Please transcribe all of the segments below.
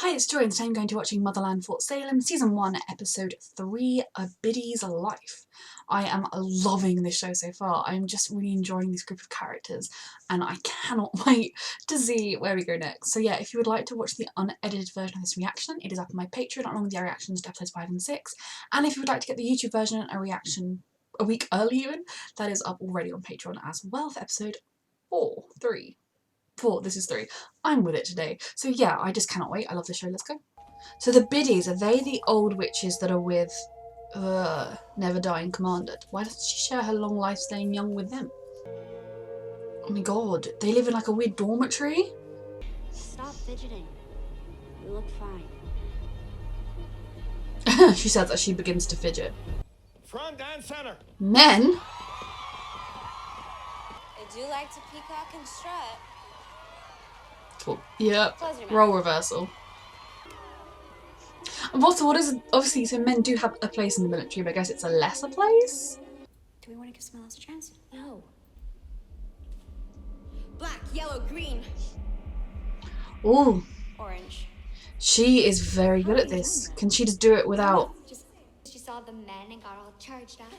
Hi, it's Joy, and today I'm going to be watching Motherland Fort Salem, Season 1, Episode 3, A Biddy's Life. I am loving this show so far. I'm just really enjoying this group of characters, and I cannot wait to see where we go next. So yeah, if you would like to watch the unedited version of this reaction, it is up on my Patreon along with the reactions to episodes 5 and 6. And if you would like to get the YouTube version, a reaction a week early even, that is up already on Patreon as well for episode 4. This is 3. I'm with it today. So yeah, I just cannot wait. I love the show. Let's go. So the Biddies, are they the old witches that are with Never Dying Commander? Why doesn't she share her long life staying young with them? Oh my god, they live in like a weird dormitory? Stop fidgeting. You look fine. She says as she begins to fidget. Front and center. Men? I do like to peacock and strut. Cool. Yep. Role reversal. And also, what is obviously, so men do have a place in the military, but I guess it's a lesser place? Do we want to give someone else a chance? No. Black, yellow, green. Ooh. Orange. She is very good at this. Can she just do it without... She saw the men and got all charged up.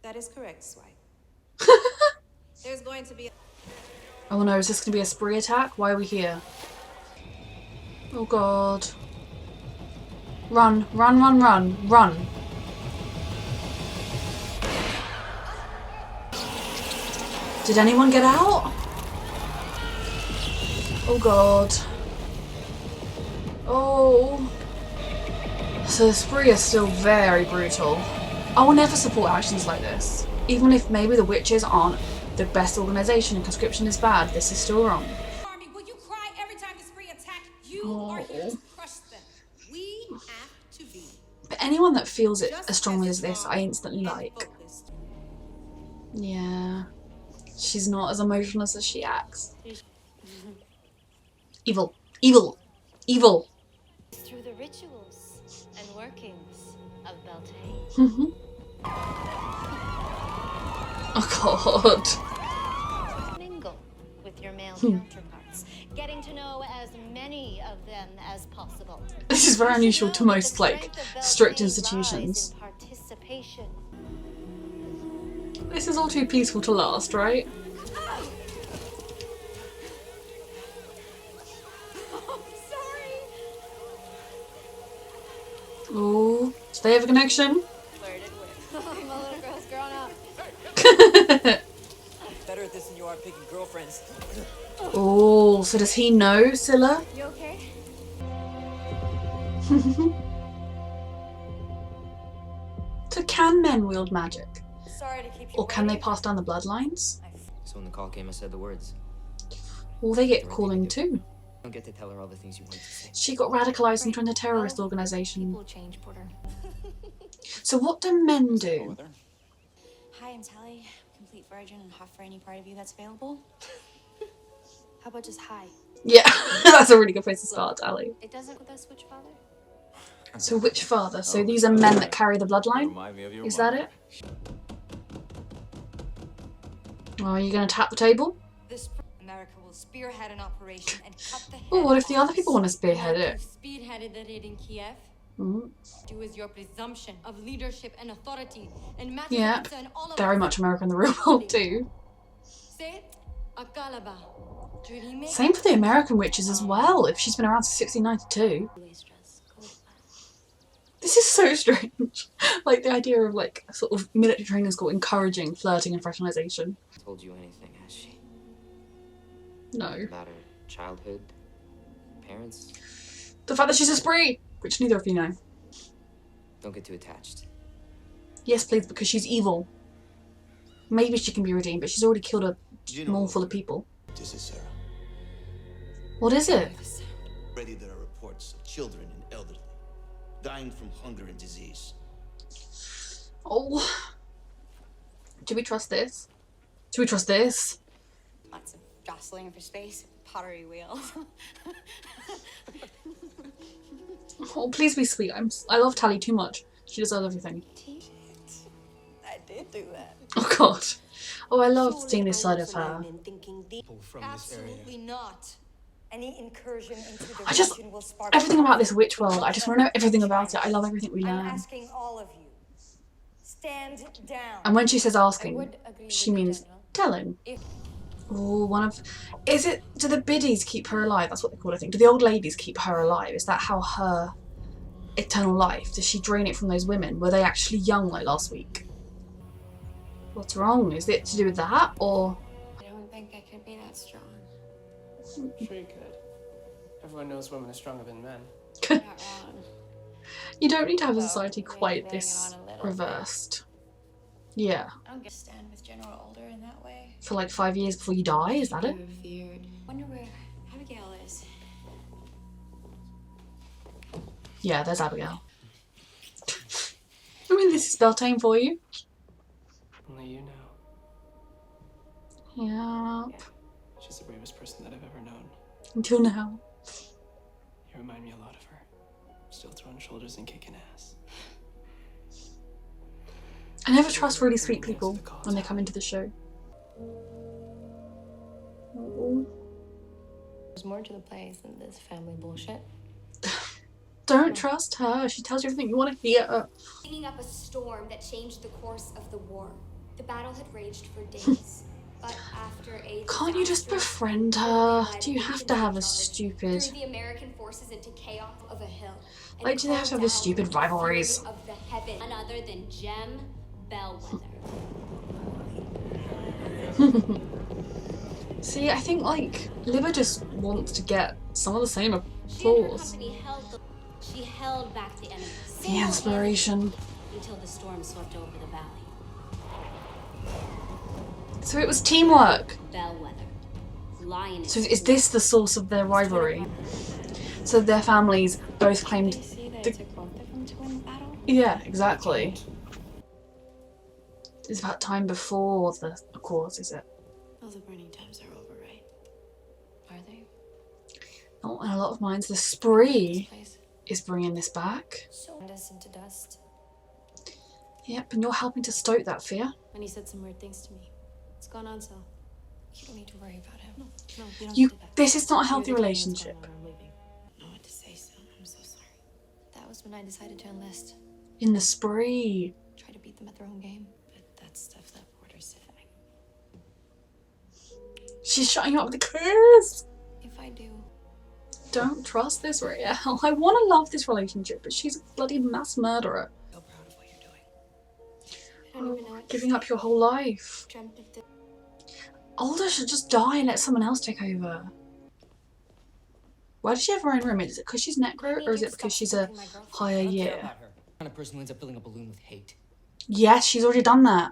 That is correct, Swipe. There's going to be Oh no, is this going to be a spree attack? Why are we here? Oh god. Run, run, run, run, run. Did anyone get out? Oh god. Oh. So the spree is still very brutal. I will never support actions like this. Even if maybe the witches aren't the best organisation and conscription is bad, this is still wrong. Army, will you cry every time the spree attack? You are here to crush them. We have to be. But anyone that feels it as strongly as this, I instantly like. Yeah. She's not as emotionless as she acts. Evil. Evil. Evil. Through the rituals and workings of Beltane. Oh god. Mingle with your male counterparts, getting to know as many of them as possible. This is very unusual to most, like, strict institutions. Participation. This is all too peaceful to last, right? Oh, do they have a connection? Flirted with. My little girl's grown up. Better at this than you are picking girlfriends. Oh, so does he know Scylla? You okay? So can men wield magic? Sorry to keep you Or can they waiting. pass down the bloodlines? So when the call came, I said the words. Or they get calling too? You don't get to tell her all the things you want to say. She got radicalised and joined a terrorist organisation. People change, Porter. So what do men do? Hi, I'm Tally. Complete virgin and hot for any part of you that's available. How about just hi? Yeah, that's a really good place to start, Ali. It doesn't with us, Witch Father? So which father? So these are men that carry the bloodline? Is that it? Oh, are you going to tap the table? This America will spearhead an operation and cut the head Oh, what if the off. other people want to spearhead it? Spearheaded the raid in Kiev. Mm. Do is your presumption of leadership and authority and Yeah, very much America in the real world too. Say it. Akalaba. Same for the American witches as well, if she's been around since 1692. This is so strange. Like the idea of like a sort of military training school encouraging flirting and fraternization. Told you anything, has she? No. About her childhood, parents? The fact that she's a spree, which neither of you know. Don't get too attached. Yes, please, because she's evil. Maybe she can be redeemed, but she's already killed a mall full of people. This is Sarah. What is it? Already there are reports of children and elderly dying from hunger and disease. Oh. Do we trust this? Do we trust this? Lots of jostling for space, pottery wheels. Oh, please be sweet. I love Tally too much. She deserves everything. I did do that. Oh god. Oh, I love seeing this side of her. From this area. Absolutely not. Any incursion into the I just, region will spark everything about this conflict witch world, I just want to know everything about it. I love everything we I'm learn. asking all of you, stand down. And when she says I asking, would agree she with you, means General. telling. If Oh, is it, do the biddies keep her alive? That's what they call it, I think. Do the old ladies keep her alive? Is that how her eternal life, does she drain it from those women? Were they actually young like last week? What's wrong? Is it to do with that, or? I don't think I could be that strong. Sure you could. Everyone knows women are stronger than men. You're not wrong. You don't need to have a Although, society maybe quite laying it this on a little reversed. Yeah. I don't get to stand with General Older in that way. For like 5 years before you die, is that it? Feared. Wonder where Abigail is. Yeah, there's Abigail. I mean, this is Beltane for you. Only you know. Yeah. She's the bravest person that I've ever known. Until now. You remind me a lot of her. Still throwing shoulders and kicking ass. I never trust really sweet people when they come into the show. Oh. There's more to the place than this family bullshit. Don't trust her. She tells you everything you want to hear. Bringing up a storm that changed the course of the war. The battle had raged for days, but after a Can't you just disastrous befriend her? early Do you night have to have a charge stupid... threw the American forces into chaos of a hill? and Like, do they have to have this called stupid down the rivalries? fury Of the heaven, none other than Jem Bellwether. See, I think, like, Libba just wants to get some of the same She and her applause. company she held back the enemy. The inspiration. Until the storm swept over the valley. So it was teamwork. Bellwether. Lioness. So is this the source of their rivalry? So their families both claimed... See, they the- took both of them to win the battle. Yeah, exactly. It's about time before the Accords, is it? All the burning times are over, right? Are they? Not in a lot of minds. The spree Place is bringing this back. turned us into dust. Yep, and you're helping to stoke that fear. And he said some weird things to me. What's going on, Sal? You don't need to worry about him. No, you don't You. do that. This is not a healthy You're the king, what's relationship. going on, I'm leaving. I don't know what to say, Sal. I'm so sorry. That was when I decided to enlist. In the spree. Try to beat them at their own game. But that's stuff that Porter said. She's shutting you up with a kiss. If I do, Don't trust this Rael. I want to love this relationship, but she's a bloody mass murderer. So proud of what you're doing. I don't even know what to Giving say. up your whole life. Dreamt of this. Alder should just die and let someone else take over. Why does she have her own room? Is it because she's necro, or is it because she's a higher I don't care year? about her. The kind of person who ends up filling a balloon with hate. Yes, she's already done that.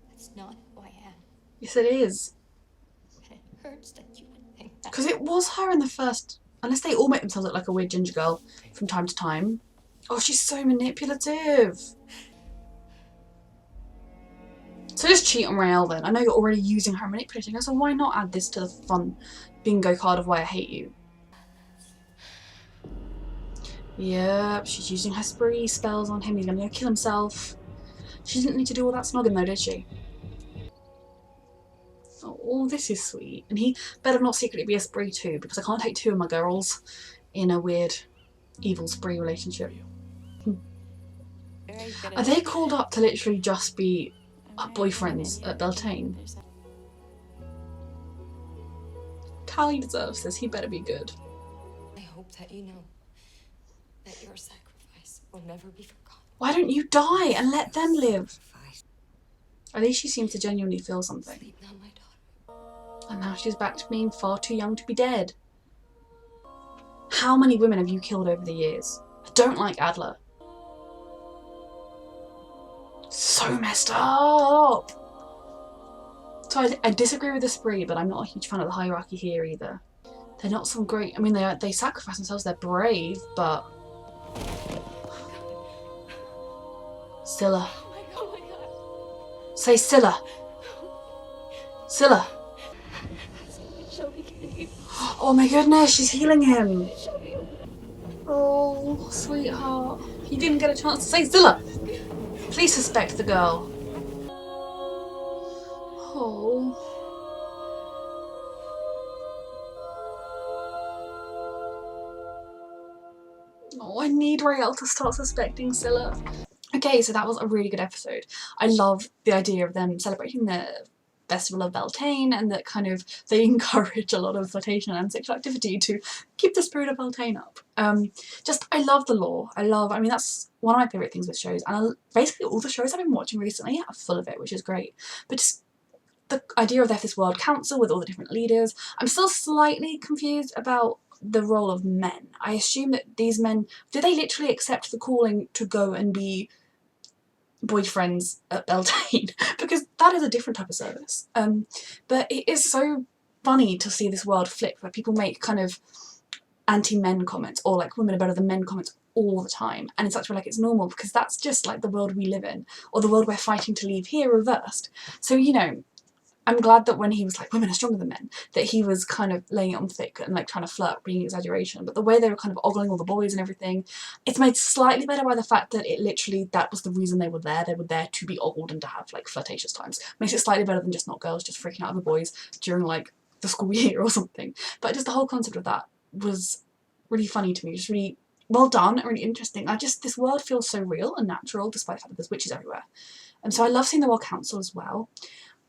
That's not who I am. Yes, it is. And it hurts that you would think that. Because it was her in the first... Unless they all make themselves look like a weird ginger girl from time to time. Oh, she's so manipulative. So just cheat on Rael then. I know you're already using her manipulating her, so why not add this to the fun bingo card of why I hate you? Yep, she's using her spree spells on him. He's gonna go kill himself. She didn't need to do all that snogging though, did she? Oh, this is sweet. And he better not secretly be a spree too, because I can't take two of my girls in a weird, evil spree relationship. Very good Are at they it. called up to literally just be I'm boyfriends very at Beltane? Tally deserves this. He better be good. I hope that you know that your sacrifice will never be forgotten. Why don't you die and let them live? At least she seems to genuinely feel something. Sleep now, my daughter. And now she's back to being far too young to be dead. How many women have you killed over the years? I don't like Adler. So messed up! So I disagree with the spree, but I'm not a huge fan of the hierarchy here either. They're not some great... I mean, they sacrifice themselves, they're brave, but... Scylla. Oh my god. Say Scylla. Scylla. Show me, Kitty. Oh my goodness, she's healing him. Show me. Oh, sweetheart. He didn't get a chance to say Scylla. Please suspect the girl. Oh. Oh, I need Raelle to start suspecting Scylla. Okay, so that was a really good episode. I love the idea of them celebrating the Festival of Beltane, and that kind of they encourage a lot of flirtation and sexual activity to keep the spirit of Beltane up. I love the lore. I mean, that's one of my favourite things with shows, and basically all the shows I've been watching recently are full of it, which is great. But just the idea of this world council with all the different leaders. I'm still slightly confused about the role of men. I assume that these men, do they literally accept the calling to go and be boyfriends at Beltane? Because that is a different type of service. But it is so funny to see this world flip where people make kind of anti-men comments, or like women are better than men comments all the time, and it's actually like it's normal because that's just like the world we live in, or the world we're fighting to leave here reversed. So, you know, I'm glad that when he was like, women are stronger than men, that he was kind of laying it on thick and like trying to flirt, being exaggeration. But the way they were kind of ogling all the boys and everything, it's made slightly better by the fact that it literally, that was the reason they were there. They were there to be ogled and to have like flirtatious times. Makes it slightly better than just not girls just freaking out over boys during like the school year or something. But just the whole concept of that was really funny to me, just really well done and really interesting. This world feels so real and natural despite the fact that there's witches everywhere. And so I love seeing the World Council as well.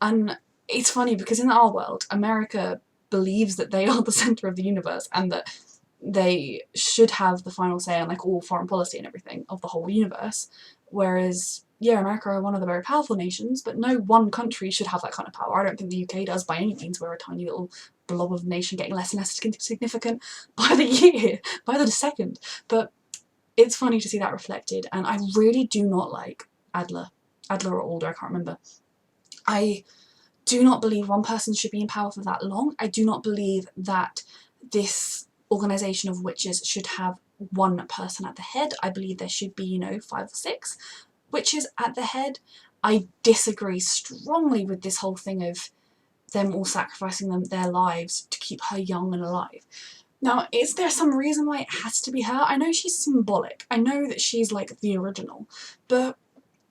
And it's funny because in our world, America believes that they are the centre of the universe and that they should have the final say on like all foreign policy and everything of the whole universe. Whereas, yeah, America are one of the very powerful nations, but no one country should have that kind of power. I don't think the UK does by any means. We're a tiny little blob of nation getting less and less significant by the year, by the second. But it's funny to see that reflected, and I really do not like Adler or Alder, I can't remember. I do not believe one person should be in power for that long. I do not believe that this organisation of witches should have one person at the head. I believe there should be, 5 or 6 witches at the head. I disagree strongly with this whole thing of them all sacrificing their lives to keep her young and alive. Now, is there some reason why it has to be her? I know she's symbolic. I know that she's like the original, but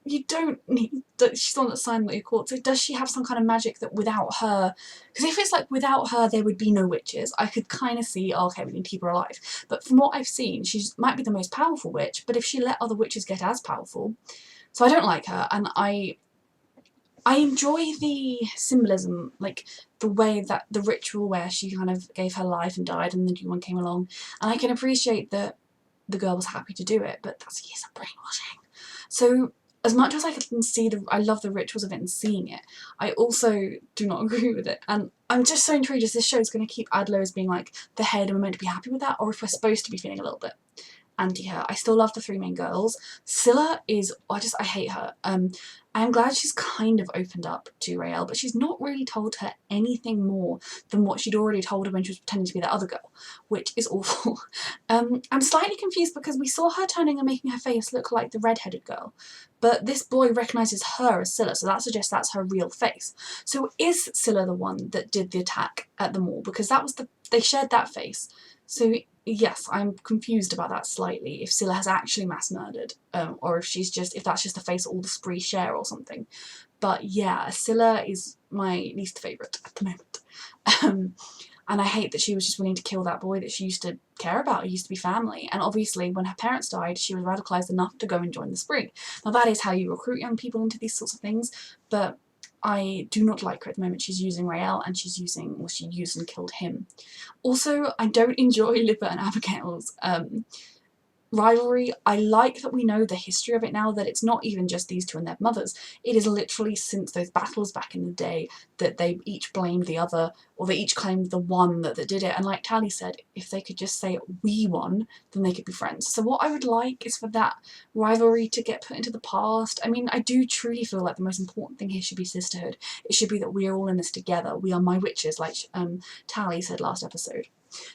you don't need that. She's on the sign that you call it. So does she have some kind of magic that without her, because if it's like without her there would be no witches, I could kind of see, oh, okay, we need to keep her alive. But from what I've seen, she might be the most powerful witch, but if she let other witches get as powerful, so I don't like her. And I enjoy the symbolism, like the way that the ritual where she kind of gave her life and died and the new one came along, and I can appreciate that the girl was happy to do it, but that's years of brainwashing. So as much as I can see I love the rituals of it and seeing it, I also do not agree with it. And I'm just so intrigued if this show is going to keep Adler as being like the head and we're meant to be happy with that, or if we're supposed to be feeling a little bit anti her. I still love the 3 main girls. Scylla is, I hate her. I'm glad she's kind of opened up to Raelle, but she's not really told her anything more than what she'd already told her when she was pretending to be that other girl, which is awful. I'm slightly confused because we saw her turning and making her face look like the red-headed girl, but this boy recognises her as Scylla, so that suggests that's her real face. So is Scylla the one that did the attack at the mall? Because that was they shared that face. So yes, I'm confused about that slightly, if Scylla has actually mass murdered, or if that's just the face all the spree share or something. But yeah, Scylla is my least favourite at the moment. And I hate that she was just willing to kill that boy that she used to care about, who used to be family. And obviously when her parents died, she was radicalised enough to go and join the spree. Now that is how you recruit young people into these sorts of things, but I do not like her at the moment. She's using Raelle, and she used and killed him. Also, I don't enjoy Lipa and Abigail's rivalry. I like that we know the history of it now, that it's not even just these two and their mothers. It is literally since those battles back in the day that they each blamed the other, or they each claimed the one that did it. And like Tally said, if they could just say we won, then they could be friends. So what I would like is for that rivalry to get put into the past. I mean, I do truly feel like the most important thing here should be sisterhood. It should be that we are all in this together. We are my witches, like Tally said last episode.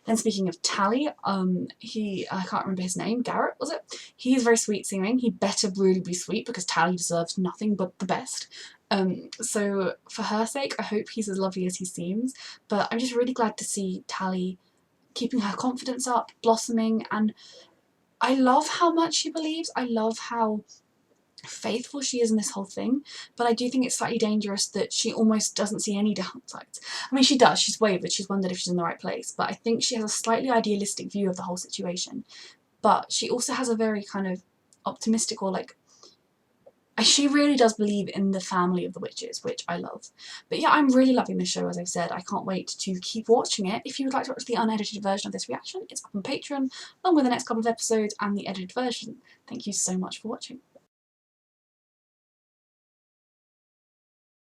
Then speaking of Tally, I can't remember his name, Garrett, was it? He is very sweet seeming. He better really be sweet because Tally deserves nothing but the best. So for her sake, I hope he's as lovely as he seems. But I'm just really glad to see Tally keeping her confidence up, blossoming, and I love how much she believes. I love how faithful she is in this whole thing, but I do think it's slightly dangerous that she almost doesn't see any downsides. I mean, she does, she's wavered, she's wondered if she's in the right place, but I think she has a slightly idealistic view of the whole situation. but she also has a very kind of optimistic, or like, she really does believe in the family of the witches, which I love. But yeah, I'm really loving this show, as I've said. I can't wait to keep watching it. If you would like to watch the unedited version of this reaction, it's up on Patreon, along with the next couple of episodes and the edited version. Thank you so much for watching.